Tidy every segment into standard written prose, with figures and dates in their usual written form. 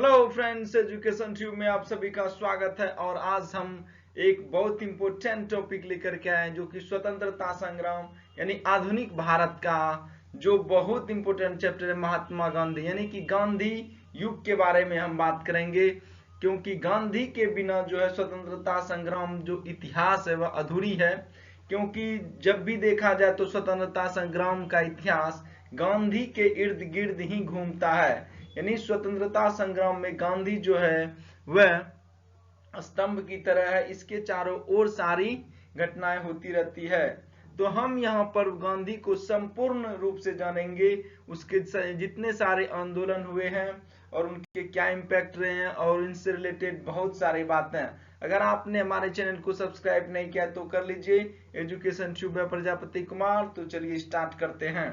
Hello friends, education tube में आप सभी का स्वागत है। और आज हम एक बहुत इंपॉर्टेंट टॉपिक लेकर के आए हैं जो कि स्वतंत्रता संग्राम यानी आधुनिक भारत का जो बहुत इंपॉर्टेंट चैप्टर है महात्मा गांधी यानी कि गांधी युग के बारे में हम बात करेंगे। क्योंकि गांधी के बिना जो है स्वतंत्रता संग्राम जो इतिहास है वह अधूरी है। क्योंकि जब भी देखा जाए तो स्वतंत्रता संग्राम का इतिहास गांधी के इर्द गिर्द ही घूमता है। यानी स्वतंत्रता संग्राम में गांधी जो है वह स्तंभ की तरह है, इसके चारों ओर सारी घटनाएं होती रहती है। तो हम यहाँ पर गांधी को संपूर्ण रूप से जानेंगे, उसके जितने सारे आंदोलन हुए हैं और उनके क्या इम्पैक्ट रहे हैं और इनसे रिलेटेड बहुत सारी बातें। अगर आपने हमारे चैनल को सब्सक्राइब नहीं किया तो कर लीजिए। एजुकेशन ट्यूब में प्रजापति कुमार। तो चलिए स्टार्ट करते हैं।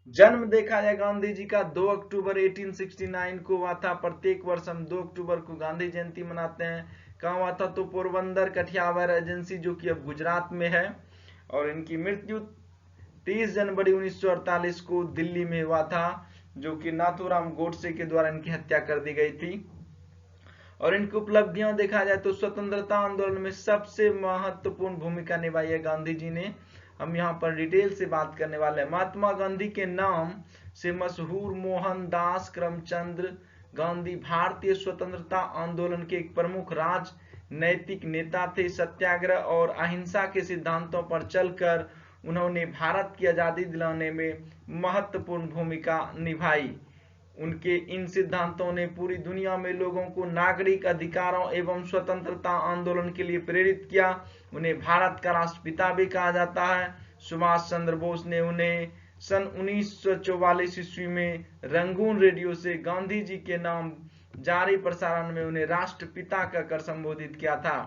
जन्म देखा जाए गांधी जी का 2 अक्टूबर 1869 को हुआ था। प्रत्येक वर्ष हम 2 अक्टूबर को गांधी जयंती मनाते हैं। कहाँ हुआ था? तो पोरबंदर कठियावाड़ एजेंसी जो कि अब गुजरात में है। और इनकी मृत्यु 30 जनवरी 1948 को दिल्ली में हुआ था, जो कि नाथूराम गोडसे के द्वारा इनकी हत्या कर दी गई थी। और इनकी उपलब्धियां देखा जाए तो स्वतंत्रता आंदोलन में सबसे महत्वपूर्ण भूमिका निभाई है गांधी जी ने। हम यहाँ पर डिटेल से बात करने वाले हैं। महात्मा गांधी के नाम से मशहूर मोहनदास करमचंद गांधी भारतीय स्वतंत्रता आंदोलन के एक प्रमुख राजनैतिक नेता थे। सत्याग्रह और अहिंसा के सिद्धांतों पर चलकर उन्होंने भारत की आजादी दिलाने में महत्वपूर्ण भूमिका निभाई। उनके इन सिद्धांतों ने पूरी दुनिया में लोगों को नागरिक अधिकारों एवं स्वतंत्रता आंदोलन के लिए प्रेरित किया। उन्हें भारत का राष्ट्रपिता भी कहा जाता है। सुभाष चंद्र बोस ने उन्हें सन 1944 ईस्वी में रंगून रेडियो से गांधी जी के नाम जारी प्रसारण में उन्हें राष्ट्रपिता कहकर संबोधित किया था।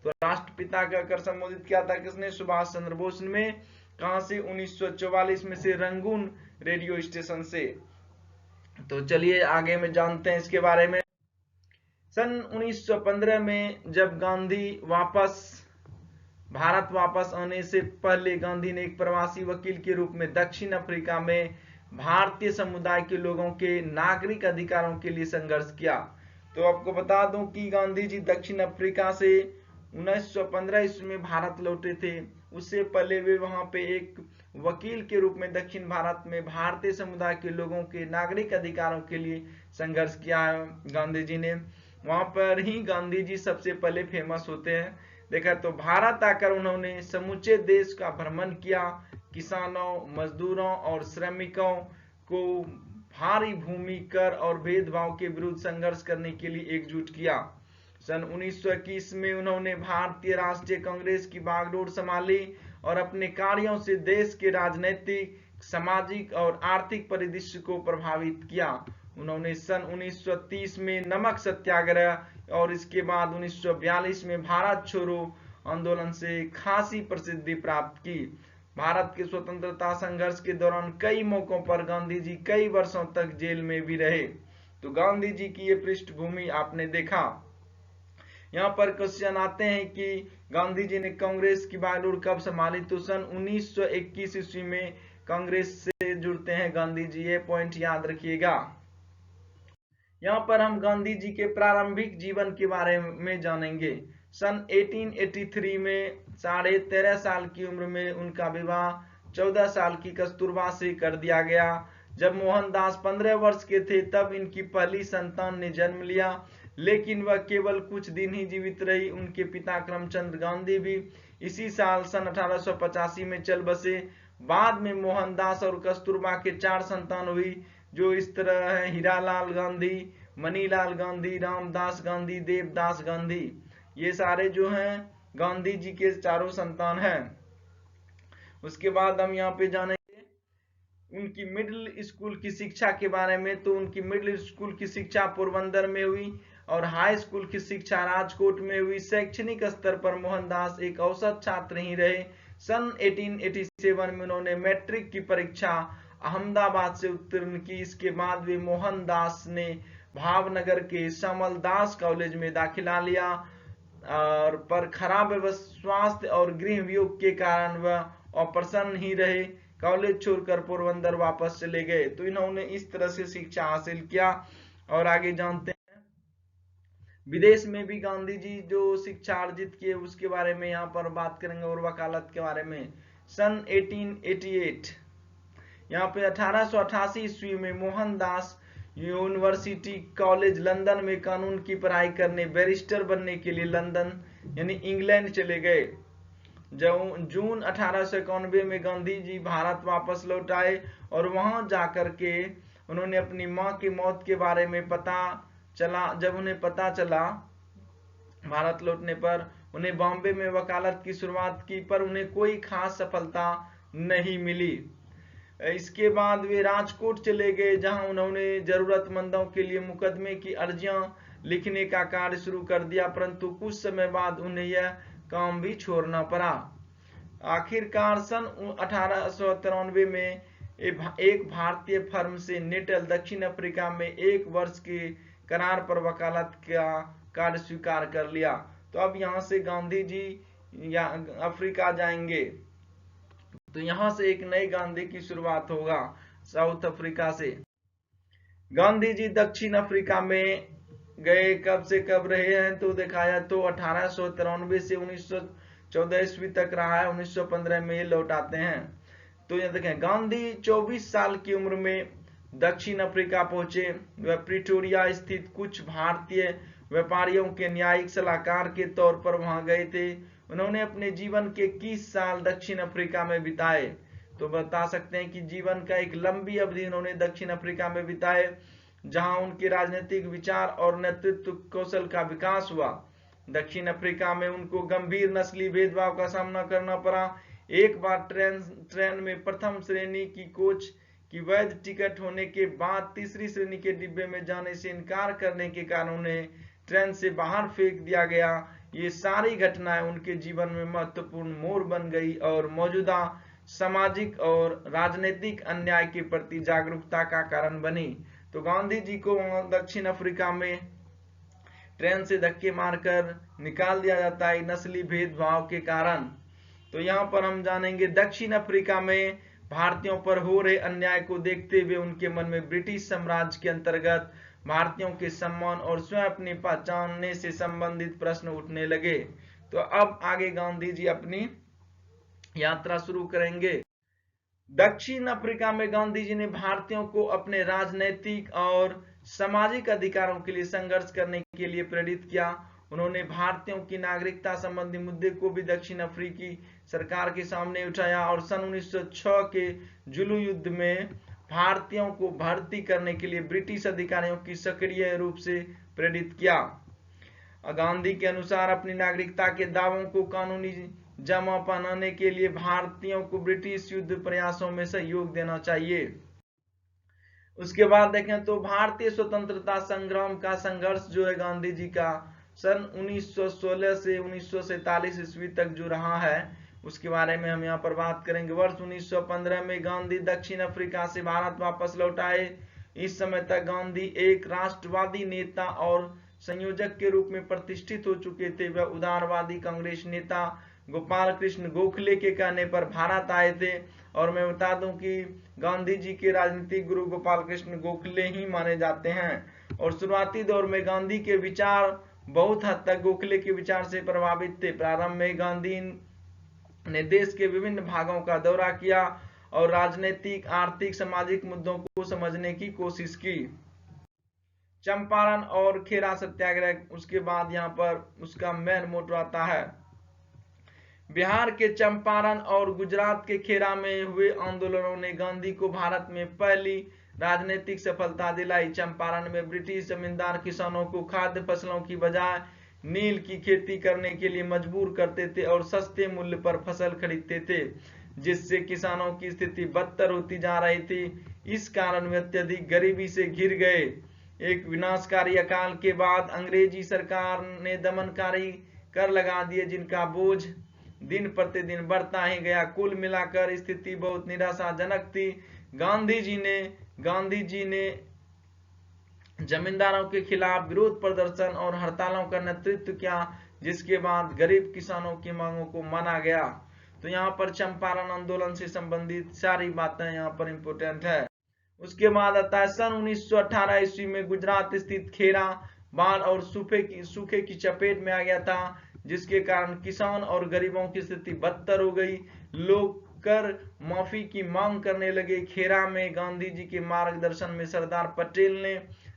तो राष्ट्रपिता कहकर संबोधित किया था किसने? सुभाष चंद्र बोस में। कहां से? 1944 में से रंगून रेडियो स्टेशन से। तो चलिए आगे में जानते हैं इसके बारे में। सन 1915 में जब गांधी भारत वापस आने से पहले गांधी ने एक प्रवासी वकील के रूप में दक्षिण अफ्रीका में भारतीय समुदाय के लोगों के नागरिक अधिकारों के लिए संघर्ष किया। तो आपको बता दूं कि गांधी जी दक्षिण अफ्रीका से 1915 ईस्वी में भारत लौटे थे। उससे पहले वे वहां पे एक वकील के रूप में दक्षिण भारत में भारतीय समुदाय के लोगों के नागरिक अधिकारों के लिए संघर्ष किया है गांधी जी ने। वहां पर ही गांधी जी सबसे पहले फेमस होते हैं। देखा तो भारत आकर उन्होंने समूचे देश का भ्रमण किया। किसानों, मजदूरों और श्रमिकों को भारी भूमि कर और भेदभाव के विरुद्ध संघर्ष करने के लिए एकजुट किया। सन 1921 में उन्होंने भारतीय राष्ट्रीय कांग्रेस की बागडोर संभाली और अपने कार्यों से देश के राजनीतिक, सामाजिक और आर्थिक परिदृश्य को प्रभावित किया। उन्होंने सन 1930 में नमक सत्याग्रह और इसके बाद 1942 में भारत छोड़ो आंदोलन से खासी प्रसिद्धि प्राप्त की। भारत के स्वतंत्रता संघर्ष के दौरान कई मौकों पर गांधी जी कई वर्षों तक जेल में भी रहे। तो गांधी जी की ये पृष्ठभूमि आपने देखा। यहाँ पर क्वेश्चन आते हैं कि गांधी जी ने कांग्रेस की बागडोर कब संभाली? तो सन 1921 ईस्वी में कांग्रेस से जुड़ते हैं गांधी जी। ये पॉइंट याद रखिएगा। यहाँ पर हम गांधी जी के प्रारंभिक जीवन के बारे में जानेंगे। सन 1883 में 13.5 साल की उम्र में उनका विवाह 14 साल की कस्तूरबा से कर दिया गया। जब मोहनदास 15 वर्ष के थे तब इनकी पहली संतान ने जन्म लिया, लेकिन वह केवल कुछ दिन ही जीवित रही। उनके पिता करमचंद गांधी भी इसी साल सन 1885 में चल बसे। बाद में मोहनदास और कस्तूरबा के 4 संतान हुई, जो इस तरह है: हीरालाल गांधी, मनीलाल गांधी, रामदास गांधी, देवदास गांधी। ये सारे जो हैं गांधी जी के चारों संतान हैं। उसके बाद हम यहाँ पे जानेंगे उनकी मिडिल स्कूल की शिक्षा के बारे में। तो उनकी मिडिल स्कूल की शिक्षा पोरबंदर में हुई और हाई स्कूल की शिक्षा राजकोट में हुई। शैक्षणिक स्तर पर मोहनदास एक औसत छात्र ही रहे। सन 1887 में उन्होंने मैट्रिक की परीक्षा अहमदाबाद से उत्तीर्ण की। इसके बाद वे मोहनदास ने भावनगर के श्यामलदास कॉलेज में दाखिला लिया, और पर खराब स्वास्थ्य और गृह वियोग के कारण वह अप्रसन्न ही रहे। कॉलेज छोड़कर पोरबंदर वापस चले गए। तो इन्होंने इस तरह से शिक्षा हासिल किया। और आगे जानते हैं, विदेश में भी गांधी जी जो शिक्षा अर्जित किए उसके बारे में यहाँ पर बात करेंगे और वकालत के बारे में। सन 1888 यहाँ पे 1888 ईस्वी में मोहनदास यूनिवर्सिटी कॉलेज लंदन में कानून की पढ़ाई करने, बैरिस्टर बनने के लिए लंदन यानी इंग्लैंड चले गए। जून 1891 में गांधी जी भारत वापस लौट आए और वहां जाकर के उन्होंने अपनी मां की मौत के बारे में पता चला। जब उन्हें पता चला भारत लौटने पर, उन्हें बॉम्बे में वकालत की शुरुआत की, पर उन्हें कोई खास सफलता नहीं मिली। इसके बाद वे राजकोट चले गए, जहां उन्होंने जरूरतमंदों के लिए मुकदमे की अर्जियां लिखने का कार्य शुरू कर दिया, परंतु कुछ समय बाद उन्हें यह काम भी छोड़ना पड़ा। आखिरकार सन 1893 में एक भारतीय फर्म से नेटल दक्षिण अफ्रीका में 1 वर्ष के करार पर वकालत का कार्य स्वीकार कर लिया। तो अब यहाँ से गांधी जी अफ्रीका जाएंगे, तो यहाँ से एक नए गांधी की शुरुआत होगा साउथ अफ्रीका से। गांधी जी दक्षिण अफ्रीका में गए, कब से कब रहे हैं तो दिखाया, तो 1893 से 1914 ईस्वी तक रहा है। 1915 में ये लौट आते हैं। तो ये देखें, गांधी 24 साल की उम्र में दक्षिण अफ्रीका पहुंचे। वह प्रिटोरिया स्थित कुछ भारतीय व्यापारियों के न्यायिक सलाहकार के तौर पर वहां गए थे। उन्होंने अपने जीवन के 21 साल दक्षिण अफ्रीका में बिताए। तो बता सकते हैं कि जीवन का एक लंबी अवधि उन्होंने दक्षिण अफ्रीका में बिताए, जहां उनके राजनीतिक विचार और नेतृत्व कौशल का विकास हुआ। दक्षिण अफ्रीका में उनको गंभीर नस्ली भेदभाव का सामना करना पड़ा। एक बार ट्रेन में प्रथम श्रेणी की कोच की वैध टिकट होने के बाद तीसरी श्रेणी के डिब्बे में जाने से इनकार करने के कारण उन्हें ट्रेन से बाहर फेंक दिया गया। ये सारी घटनाएं उनके जीवन में महत्वपूर्ण मोड़ बन गई और मौजूदा सामाजिक और राजनीतिक अन्याय के प्रति जागरूकता का कारण बनी। तो गांधी जी को दक्षिण अफ्रीका में ट्रेन से धक्के मारकर निकाल दिया जाता है नस्ली भेदभाव के कारण। तो यहाँ पर हम जानेंगे, दक्षिण अफ्रीका में भारतीयों पर हो रहे अन्याय को देखते हुए उनके मन में ब्रिटिश साम्राज्य के अंतर्गत भारतीयों के सम्मान और स्वयं अपनी पहचानने से संबंधित प्रश्न उठने लगे। तो अब आगे गांधी जी अपनी यात्रा शुरू करेंगे। दक्षिण अफ्रीका में गांधी जी ने भारतीयों को अपने राजनैतिक और सामाजिक अधिकारों के लिए संघर्ष करने के लिए प्रेरित किया। उन्होंने भारतीयों की नागरिकता संबंधी मुद्दे को भी दक्षिण अफ्रीकी सरकार के सामने उठाया और सन 1906 के जुलू युद्ध में भारतीयों को भर्ती करने के लिए ब्रिटिश अधिकारियों की सक्रिय रूप से प्रेरित किया। गांधी के अनुसार अपनी नागरिकता के दावों को कानूनी जमा पहनाने के लिए भारतीयों को ब्रिटिश युद्ध प्रयासों में सहयोग देना चाहिए। उसके बाद देखें तो भारतीय स्वतंत्रता संग्राम का संघर्ष जो है गांधी जी का सन 1916 से 1947 ईस्वी तक जो रहा है उसके बारे में हम यहाँ पर बात करेंगे। वर्ष 1915 में गांधी दक्षिण अफ्रीका से भारत वापस लौट आए। इस समय तक गांधी एक राष्ट्रवादी नेता और संयोजक के रूप में प्रतिष्ठित हो चुके थे। वह उदारवादी कांग्रेस नेता गोपाल कृष्ण गोखले के कहने पर भारत आए थे। और मैं बता दूं कि गांधी जी के राजनीतिक गुरु गोपाल कृष्ण गोखले ही माने जाते हैं। और शुरुआती दौर में गांधी के विचार बहुत हद तक गोखले के विचार से प्रभावित थे। प्रारंभ में गांधी ने देश के विभिन्न भागों का दौरा किया और राजनीतिक, आर्थिक, सामाजिक मुद्दों को समझने की कोशिश की। चंपारण और खेड़ा सत्याग्रह, उसके बाद यहाँ पर उसका मेन मोटो आता है। बिहार के चंपारण और गुजरात के खेड़ा में हुए आंदोलनों ने गांधी को भारत में पहली राजनीतिक सफलता दिलाई। चंपारण में ब्रिटिश जमींदार किसानों को खाद्य फसलों की बजाय नील की खेती करने के लिए मजबूर करते थे और सस्ते मूल्य पर फसल खरीदते थे, जिससे किसानों की स्थिति बदतर होती जा रही थी। इस कारण वे अत्यधिक गरीबी से घिर गए। एक विनाशकारी अकाल के बाद अंग्रेजी सरकार ने दमनकारी कर लगा दिए, जिनका बोझ दिन प्रतिदिन बढ़ता ही गया। कुल मिलाकर स्थिति बहुत निराशाजनक थी। गांधी जी ने जमींदारों के खिलाफ विरोध प्रदर्शन और हड़तालों का नेतृत्व किया, जिसके बाद गरीब किसानों की मांगों को माना गया। तो यहाँ पर चंपारण आंदोलन से संबंधित सारी बातें यहाँ पर इंपोर्टेंट है। उसके बाद आता है सन 1918 ईस्वी में गुजरात स्थित खेरा बाढ़ और सूखे की चपेट में आ गया था, जिसके कारण किसान और गरीबों की स्थिति बदतर हो गई। लोग कर माफी की मांग करने लगे। खेरा में गांधी जी के मार्गदर्शन में सरदार पटेल ने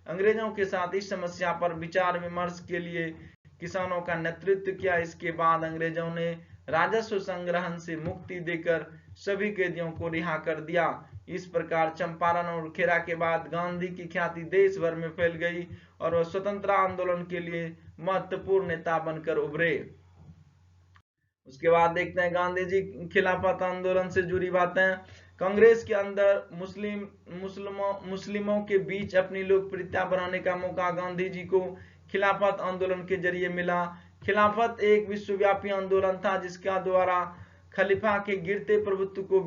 अंग्रेजों के साथ इस समस्या पर विचार विमर्श के लिए किसानों का नेतृत्व किया। इसके बाद अंग्रेजों ने राजस्व संग्रहण से मुक्ति देकर सभी कैदियों को रिहा कर दिया। इस प्रकार चंपारण और खेरा के बाद गांधी की ख्याति देश भर में फैल गई और वह स्वतंत्रता आंदोलन के लिए महत्वपूर्ण नेता बनकर उभरे। उसके बाद देखते हैं गांधी जी खिलाफत आंदोलन से जुड़ी बातें। कांग्रेस के अंदर मुस्लिमों के बीच अपनी लोकप्रियता बढ़ाने का मौका गांधी जी को खिलाफत आंदोलन के जरिए मिला। खिलाफत एक विश्वव्यापी आंदोलन था जिसका द्वारा खलीफा के गिरते प्रभुत्व को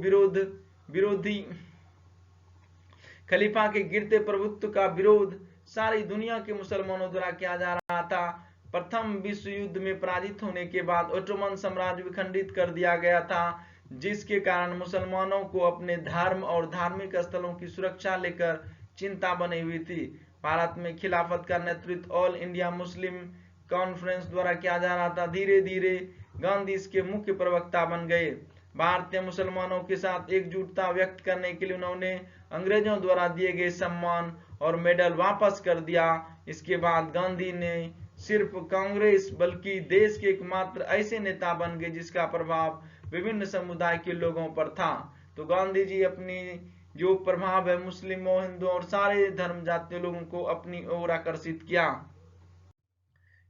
का विरोध सारी दुनिया के मुसलमानों द्वारा किया जा रहा था। प्रथम विश्व युद्ध में पराजित होने के बाद ओटोमन साम्राज्य विखंडित कर दिया गया था, जिसके कारण मुसलमानों को अपने धर्म और धार्मिक स्थलों की सुरक्षा लेकर चिंता बनी हुई थी। भारत में खिलाफत का नेतृत्व ऑल इंडिया मुस्लिम कॉन्फ्रेंस द्वारा किया जा रहा था। धीरे धीरे गांधी इसके मुख्य प्रवक्ता बन गए। भारतीय मुसलमानों के साथ एकजुटता व्यक्त करने के लिए उन्होंने अंग्रेजों द्वारा दिए गए सम्मान और मेडल वापस कर दिया। इसके बाद गांधी ने सिर्फ कांग्रेस बल्कि देश के एकमात्र ऐसे नेता बन गए जिसका प्रभाव विभिन्न समुदाय के लोगों पर था। तो गांधी जी अपनी जो प्रभाव है मुस्लिमों, हिंदुओं और सारे धर्म जातीय लोगों को अपनी ओर आकर्षित किया।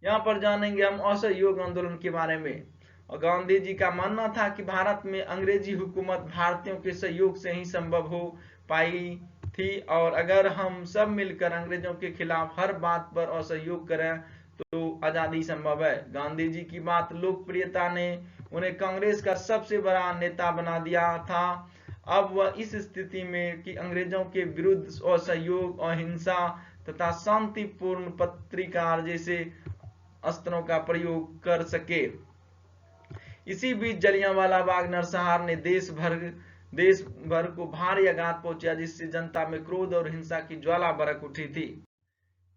यहाँ पर जानेंगे हम असहयोग आंदोलन के बारे में। और गांधी जी का मानना था कि भारत में अंग्रेजी हुकूमत भारतीयों के सहयोग से ही संभव हो पाई थी, और अगर हम सब मिलकर अंग्रेजों के खिलाफ हर बात पर असहयोग करें तो आजादी संभव है। गांधी जी की बात लोकप्रियता ने उन्हें कांग्रेस का सबसे बड़ा नेता बना दिया था। अब वह इस स्थिति में कि अंग्रेजों के विरुद्ध असहयोग, अहिंसा तथा शांतिपूर्ण पत्रिकार जैसे अस्त्रों का प्रयोग कर सके। इसी बीच जलियांवाला बाग नरसंहार ने देश भर को भारी आघात पहुंचा, जिससे जनता में क्रोध और हिंसा की ज्वाला भड़क उठी थी।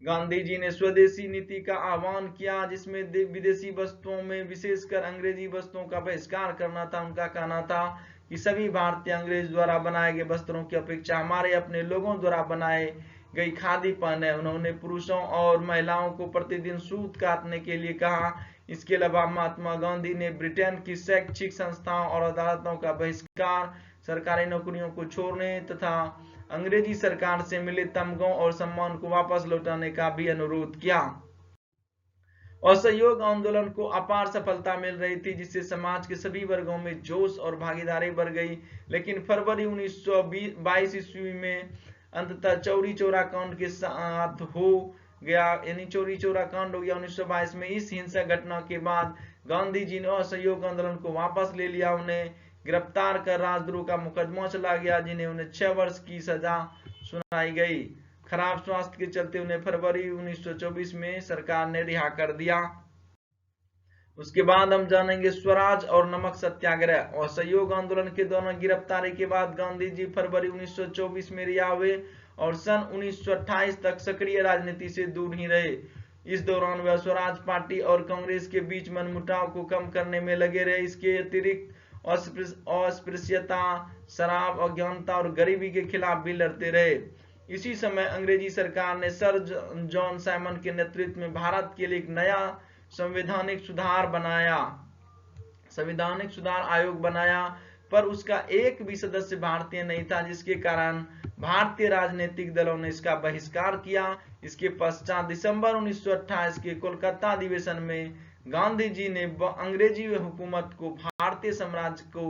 गांधी जी ने स्वदेशी नीति का आह्वान किया, जिसमें विदेशी वस्तुओं में विशेषकर अंग्रेजी वस्तुओं का बहिष्कार करना था। उनका कहना था कि सभी भारतीय अंग्रेज द्वारा बनाए गए वस्त्रों की अपेक्षा हमारे अपने लोगों द्वारा बनाए गई खादी पहने। उन्होंने पुरुषों और महिलाओं को प्रतिदिन सूत काटने के लिए कहा। इसके अलावा महात्मा गांधी ने ब्रिटेन की शैक्षिक संस्थाओं और अदालतों का बहिष्कार, सरकारी नौकरियों को छोड़ने तथा अंग्रेजी सरकार से मिले तमगों और सम्मान को वापस लौटाने का भी अनुरोध किया। असहयोग आंदोलन को अपार सफलता मिल रही थी, जिससे समाज के सभी वर्गों में जोश और भागीदारी बढ़ गई। लेकिन फरवरी 1922 ईस्वी में अंततः चौरी चौरा कांड के साथ हो गया, यानी चौरी चौरा कांड हो गया 1922 में। इस हिंसक घटना के बाद गांधी जी ने असहयोग आंदोलन को वापस ले लिया। उन्हें गिरफ्तार कर राजद्रोह का मुकदमा चला गया, जिन्हें उन्हें 6 वर्ष की सजा सुनाई गई। खराब स्वास्थ्य के चलते उन्हें फरवरी 1924 में सरकार ने रिहा कर दिया। उसके बाद हम जानेंगे स्वराज और नमक सत्याग्रह। और सहयोग आंदोलन के दौरान गिरफ्तारी के बाद गांधी जी फरवरी 1924 में रिहा हुए और सन 1928 तक सक्रिय राजनीति से दूर ही रहे। इस दौरान वह स्वराज पार्टी और कांग्रेस के बीच मनमुटाव को कम करने में लगे रहे। इसके अतिरिक्त अस्पृश्यता, शराब, अज्ञानता और गरीबी के खिलाफ भी लड़ते रहे। इसी समय अंग्रेजी सरकार ने सर जॉन साइमन के नेतृत्व में भारत के लिए एक नया संवैधानिक सुधार आयोग बनाया, पर उसका एक भी सदस्य भारतीय नहीं था, जिसके कारण भारतीय राजनीतिक दलों ने इसका बहिष्कार किया। इसके पश्चात दिसंबर 1928 के कोलकाता अधिवेशन में गांधी जी ने अंग्रेजी हुकूमत को भारतीय साम्राज्य को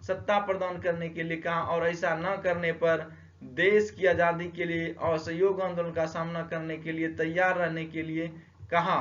सत्ता प्रदान करने के लिए कहा और ऐसा न करने पर देश की आजादी के लिए असहयोग आंदोलन का सामना करने के लिए तैयार रहने के लिए कहा।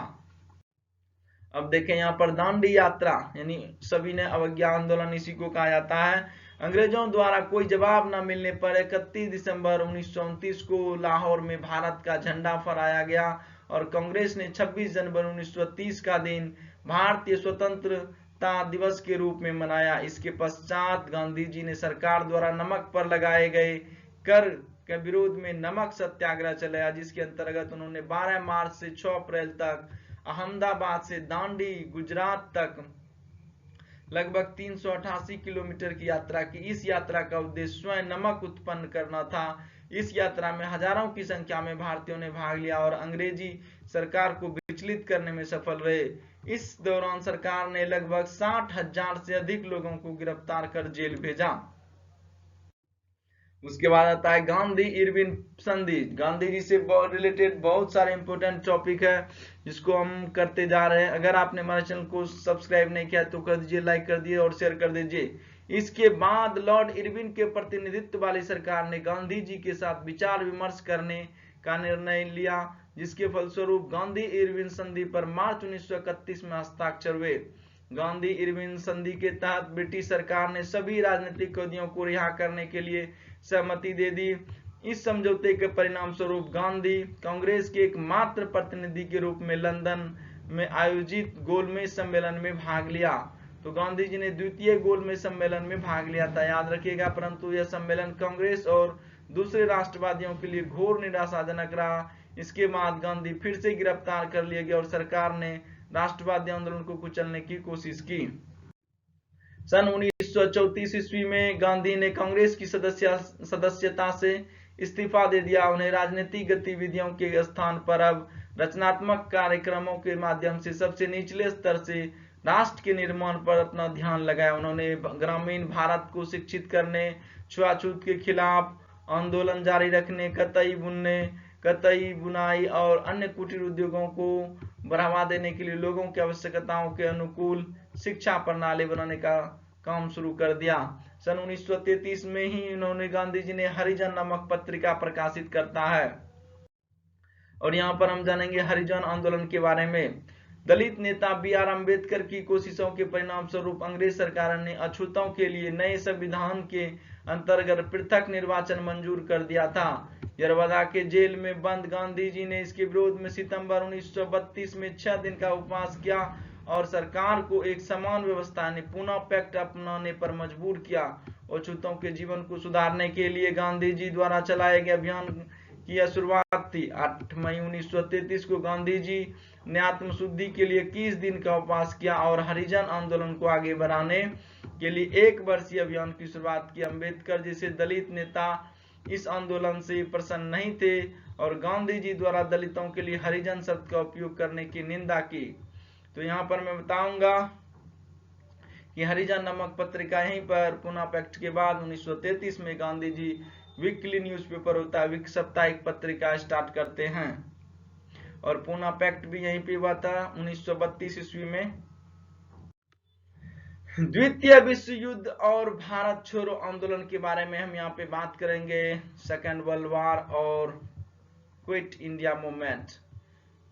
अब देखें यहाँ पर दांडी यात्रा यानी सविनय अवज्ञा आंदोलन, इसी को कहा जाता है। अंग्रेजों द्वारा कोई जवाब न मिलने पर 31 दिसंबर 1929 को लाहौर में भारत का झंडा फहराया गया और कांग्रेस ने 26 जनवरी 1930 का दिन भारतीय स्वतंत्रता दिवस के रूप में मनाया। इसके पश्चात गांधी जी ने सरकार द्वारा नमक पर लगाए गए कर के विरोध में नमक सत्याग्रह चलाया, जिसके अंतर्गत उन्होंने 12 मार्च से 6 अप्रैल तक अहमदाबाद से दांडी गुजरात तक लगभग 388 किलोमीटर की यात्रा की। इस यात्रा का उद्देश्य स्वयं नमक उत्पन्न करना था। इस यात्रा में हजारों की संख्या में भारतीयों ने भाग लिया और अंग्रेजी सरकार को विचलित करने में सफल रहे। इस दौरान सरकार ने लगभग 60,000 से अधिक लोगों को गिरफ्तार कर जेल भेजा। उसके बाद आता है गांधी इरविन संधि। गांधी जी से रिलेटेड बहुत सारे इंपोर्टेंट टॉपिक है जिसको हम करते जा रहे हैं। अगर आपने हमारे चैनल को सब्सक्राइब नहीं किया तो कर दीजिए, लाइक कर दीजिए और शेयर कर दीजिए। इसके बाद लॉर्ड इरविन के प्रतिनिधित्व वाली सरकार ने गांधी जी के साथ विचार विमर्श करने का निर्णय लिया, जिसके फलस्वरूप गांधी इरविन संधि पर मार्च 1931 में हस्ताक्षर हुए। गांधी इरविन संधि के तहत ब्रिटिश सरकार ने सभी राजनीतिक कैदियों को रिहा करने के लिए सहमति दे दी। इस समझौते के परिणाम स्वरूप गांधी कांग्रेस के एकमात्र प्रतिनिधि के रूप में लंदन में आयोजित गोलमेज सम्मेलन में भाग लिया। तो गांधी जी ने द्वितीय गोलमेज सम्मेलन में भाग लिया था, याद रखिएगा। परंतु यह सम्मेलन कांग्रेस और दूसरे राष्ट्रवादियों के लिए घोर निराशाजनक रहा। इसके बाद गांधी फिर से गिरफ्तार कर लिए गए और सरकार ने राष्ट्रवादी आंदोलन को कुचलने की कोशिश की। सन 1934 ईस्वी में गांधी ने कांग्रेस की सदस्यता से इस्तीफा दे दिया। उन्हें राजनीतिक गतिविधियों के स्थान पर अब रचनात्मक कार्यक्रमों के माध्यम से सबसे निचले स्तर से राष्ट्र के निर्माण पर अपना ध्यान लगाया। उन्होंने ग्रामीण भारत को शिक्षित करने, छुआछूत के खिलाफ आंदोलन जारी रखने, कतई बुनाई और अन्य कुटीर उद्योगों को बढ़ावा देने के लिए लोगों की आवश्यकताओं के अनुकूल शिक्षा प्रणाली बनाने का काम शुरू कर दिया। सन 1933 में ही इन्होंने गांधी जी ने हरिजन नामक पत्रिका प्रकाशित करता है। और यहाँ पर हम जानेंगे हरिजन आंदोलन के बारे में। दलित नेता बी.आर. अम्बेडकर की कोशिशों के परिणाम स्वरूप अंग्रेज सरकार ने अछूतों के लिए नए संविधान के अंतर्गत पृथक निर्वाचन मंजूर कर दिया था। यरवदा के जेल में बंद गांधी जी ने इसके विरोध में सितंबर 1932 में 6 दिन का उपवास किया और सरकार को एक समान व्यवस्था ने पुनः पैक्ट अपनाने पर मजबूर किया। अछूतों के जीवन को सुधारने के लिए गांधी जी द्वारा चलाए गए अभियान की यह शुरुआत थी। 8 मई 1933 को गांधी जी ने आत्मशुद्धि के लिए 21 दिन का उपवास किया और हरिजन आंदोलन को आगे बढ़ाने के लिए 1 वर्षीय अभियान की शुरुआत की। अम्बेडकर जैसे दलित नेता इस आंदोलन से प्रसन्न नहीं थे और गांधी जी द्वारा दलितों के लिए हरिजन शब्द का उपयोग करने की निंदा की। तो यहाँ पर मैं बताऊंगा कि हरिजन नामक पत्रिका यहीं पर पुनः पैक्ट के बाद 1933 में गांधी जी वीकली न्यूज़पेपर होता है, साप्ताहिक पत्रिका स्टार्ट करते हैं और पुनः पैक्ट भी यहीं पे हुआ था 1932 ईस्वी में। द्वितीय विश्व युद्ध और भारत छोड़ो आंदोलन के बारे में हम यहाँ पे बात करेंगे। सेकेंड वर्ल्ड वॉर और क्विट इंडिया मूवमेंट।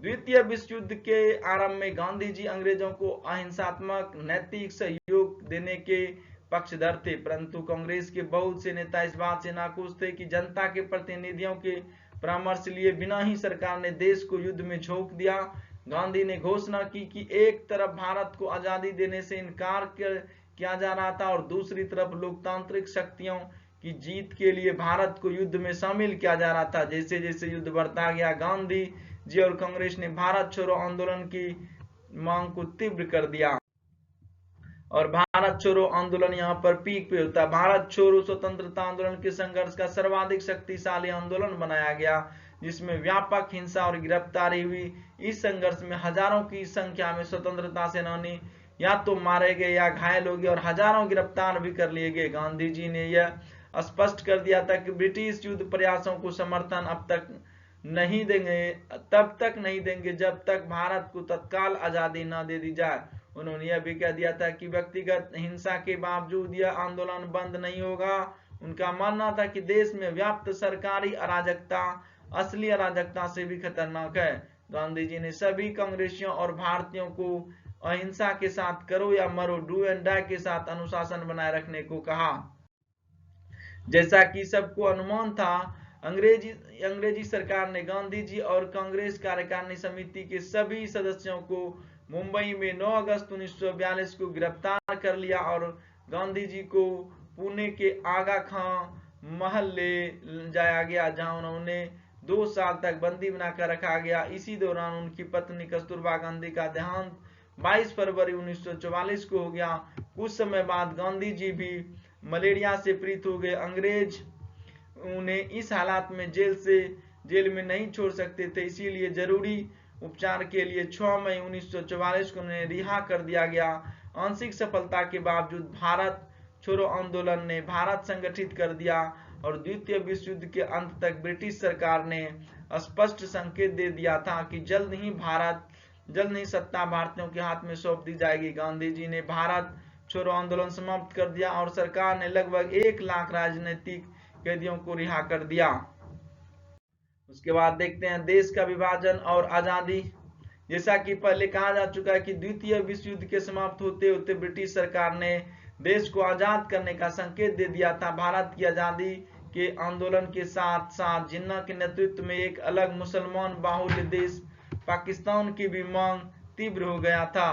द्वितीय विश्व युद्ध के आरंभ में गांधी जी अंग्रेजों को अहिंसात्मक नैतिक सहयोग देने के पक्षधर थे, परंतु कांग्रेस के बहुत से नेता इस बात से नाखुश थे कि जनता के प्रतिनिधियों के परामर्श लिए बिना ही सरकार ने देश को युद्ध में झोंक दिया। गांधी ने घोषणा की कि एक तरफ भारत को आजादी देने से इनकार किया जा रहा था और दूसरी तरफ लोकतांत्रिक शक्तियों की जीत के लिए भारत को युद्ध में शामिल किया जा रहा था। जैसे जैसे युद्ध बढ़ता गया, गांधी जी और कांग्रेस ने भारत छोड़ो आंदोलन की मांग को तीव्र कर दिया और भारत छोड़ो आंदोलन यहाँ पर पीक पे होता है। भारत छोड़ो स्वतंत्रता आंदोलन के संघर्ष का सर्वाधिक शक्तिशाली आंदोलन बनाया गया, जिसमें व्यापक हिंसा और गिरफ्तारी हुई। इस संघर्ष में हजारों की संख्या में स्वतंत्रता सेनानी या तो मारे गए या घायल हो गए और हजारों गिरफ्तार भी कर लिए गए। गांधी जी ने यह स्पष्ट कर दिया था कि ब्रिटिश युद्ध प्रयासों को समर्थन अब तक नहीं देंगे, तब तक नहीं देंगे जब तक भारत को तत्काल आजादी न दे दी जाए। उन्होंने यह भी कह दिया था कि व्यक्तिगत हिंसा के बावजूद यह आंदोलन बंद नहीं होगा। उनका मानना था कि देश में व्याप्त सरकारी अराजकता असली अराजकता से भी खतरनाक है। गांधी जी ने सभी कांग्रेसियों और भारतीयों को अहिंसा के साथ करो या मरो, डू एंड डाई के साथ अनुशासन बनाए रखने को कहा। जैसा कि सबको अनुमान था, अंग्रेजी सरकार ने गांधी जी और कांग्रेस कार्यकारिणी समिति के सभी सदस्यों को मुंबई में 9 अगस्त 1942 को गिरफ्तार कर लिया और गांधी जी को पुणे के आगा खां महल ले जाया गया, जहां उन्होंने 2 साल तक बंदी बनाकर रखा गया। इसी दौरान उनकी पत्नी कस्तूरबा गांधी का देहांत 22 फरवरी 1944 को हो गया। कुछ समय बाद गांधी जी भी मलेरिया से पीड़ित हो गए। अंग्रेज उन्हें इस हालात में जेल में नहीं छोड़ सकते थे, इसीलिए जरूरी उपचार के लिए 6 मई 1944 को उन्हें रिहा कर दिया गया। आंशिक सफलता के बावजूद भारत छोड़ो आंदोलन ने भारत संगठित कर दिया और द्वितीय विश्व युद्ध के अंत तक ब्रिटिश सरकार ने स्पष्ट संकेत दे दिया था कि जल्द ही सत्ता भारतीयों के हाथ में सौंप दी जाएगी। गांधी जी ने भारत छोड़ो आंदोलन समाप्त कर दिया और सरकार ने लगभग 1 लाख राजनीतिक कैदियों को रिहा कर दिया। उसके बाद देखते हैं देश का विभाजन और आजादी। जैसा कि पहले कहा जा चुका है कि द्वितीय विश्व युद्ध के समाप्त होते होते ब्रिटिश सरकार ने देश को आजाद करने का संकेत दे दिया था। भारत की आजादी के आंदोलन के साथ साथ जिन्ना के नेतृत्व में एक अलग मुसलमान बाहुल्य देश पाकिस्तान की भी मांग तीव्र हो गया था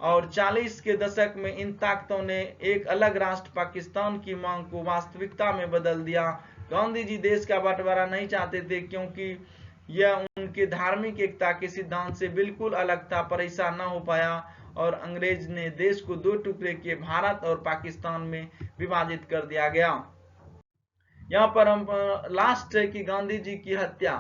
और 40 के दशक में इन ताकतों ने एक अलग राष्ट्र पाकिस्तान की मांग को वास्तविकता में बदल दिया। गांधी जी देश का बंटवारा नहीं चाहते थे क्योंकि यह उनके धार्मिक एकता के सिद्धांत से बिल्कुल अलग था, पर ऐसा न हो पाया और अंग्रेज ने देश को 2 टुकड़े किए, भारत और पाकिस्तान में विभाजित कर दिया गया। यहाँ पर हम लास्ट है कि गांधी जी की हत्या,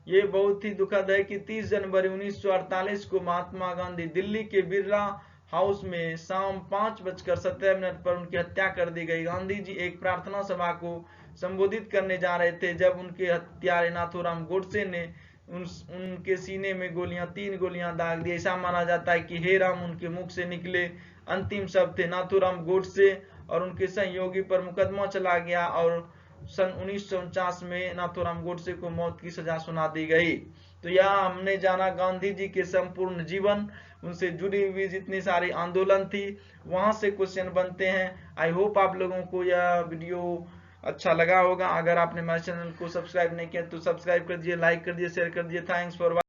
ये बहुत ही दुखद है कि 30 जनवरी 1948 को महात्मा गांधी दिल्ली के बिरला हाउस में शाम 5:17 पर उनकी हत्या कर दी गई। गांधी जी एक प्रार्थना सभा को संबोधित करने जा रहे थे जब उनके हत्यारे नाथूराम गोडसे ने उनके सीने में 3 गोलियां दाग दी। ऐसा माना जाता है कि हे राम उनके मुख से निकले अंतिम शब्द थे। नाथूराम गोडसे और उनके सहयोगी पर मुकदमा चला गया और सन 1949 में नाथूराम गोडसे को मौत की सजा सुना दी गई। तो यह हमने जाना गांधी जी के संपूर्ण जीवन, उनसे जुड़ी हुई जितनी सारी आंदोलन थी, वहां से क्वेश्चन बनते हैं। आई होप आप लोगों को यह वीडियो अच्छा लगा होगा। अगर आपने हमारे चैनल को सब्सक्राइब नहीं किया तो सब्सक्राइब कर दिए, लाइक कर दिए, शेयर कर दिए। Thanks for